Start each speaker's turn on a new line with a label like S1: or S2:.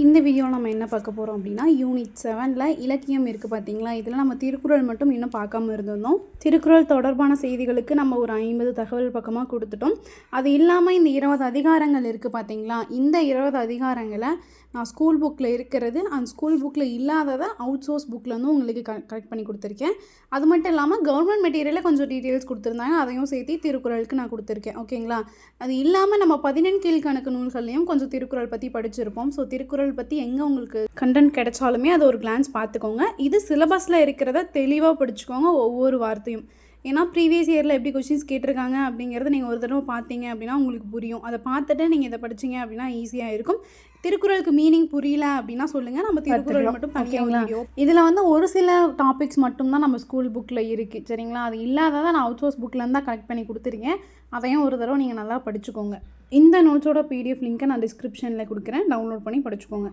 S1: இந்த வீடியோவில் நம்ம என்ன பார்க்க போகிறோம் அப்படின்னா யூனிட் 7ல் இலக்கியம் இருக்குது பார்த்தீங்களா. இதில் நம்ம திருக்குறள் மட்டும் இன்னும் பார்க்காம இருந்திருந்தோம். திருக்குறள் தொடர்பான செய்திகளுக்கு நம்ம ஒரு 50 தகவல் பக்கமாக கொடுத்துட்டோம். அது இல்லாமல் இந்த 20 அதிகாரங்கள் இருக்குது பார்த்தீங்களா. இந்த 20 அதிகாரங்களை நான் ஸ்கூல் புக்கில் இருக்கிறது அந்த ஸ்கூல் புக்கில் இல்லாததை அவுட் சோர்ஸ் புக்கில் வந்து உங்களுக்கு கரெக்ட் பண்ணி கொடுத்துருக்கேன். அது மட்டும் இல்லாமல் கவர்மெண்ட் மெட்டீரியலில் கொஞ்சம் டீட்டெயில்ஸ் கொடுத்துருந்தாங்க, அதையும் சேர்த்து திருக்குறளுக்கு நான் கொடுத்துருக்கேன். ஓகேங்களா. அது இல்லாமல் நம்ம 14 கீழ்கணக்கு நூல்கள்லையும் கொஞ்சம் திருக்குறள் பற்றி படிச்சிருப்போம். ஸோ திருக்குறள் பற்றி எங்கே உங்களுக்கு கண்டென்ட் கிடைச்சாலுமே அதை ஒரு கிளான்ஸ் பார்த்துக்கோங்க. இது சிலபஸில் இருக்கிறத தெளிவாக படிச்சுக்கோங்க ஒவ்வொரு வார்த்தையும். ஏன்னா ப்ரீவியஸ் இயரில் எப்படி கொஷின்ஸ் கேட்டிருக்காங்க அப்படிங்கிறத நீங்கள் ஒரு தடவை பார்த்தீங்க அப்படின்னா உங்களுக்கு புரியும். அதை பார்த்துட்டு நீங்கள் இதை படிச்சிங்க அப்படின்னா ஈஸியாக இருக்கும். திருக்குறளுக்கு மீனிங் புரியல அப்படின்னா சொல்லுங்கள், நம்ம திருக்குறள் மட்டும் பண்ணிக்கலாம். இதில் வந்து ஒரு சில டாபிக்ஸ் மட்டும்தான் நம்ம ஸ்கூல் புக்கில் இருக்குது, சரிங்களா. அது இல்லாததை நான் அவுட் சோர்ஸ் புக்கில் தான் கலெக்ட் பண்ணி கொடுத்துருக்கேன். அதையும் ஒரு தடவை நீங்கள் நல்லா படிச்சுக்கோங்க. இந்த நோட்ஸோட PDF லிங்க்கை நான் டிஸ்கிரிப்ஷனில் கொடுக்குறேன், டவுன்லோட் பண்ணி படிச்சுக்கோங்க.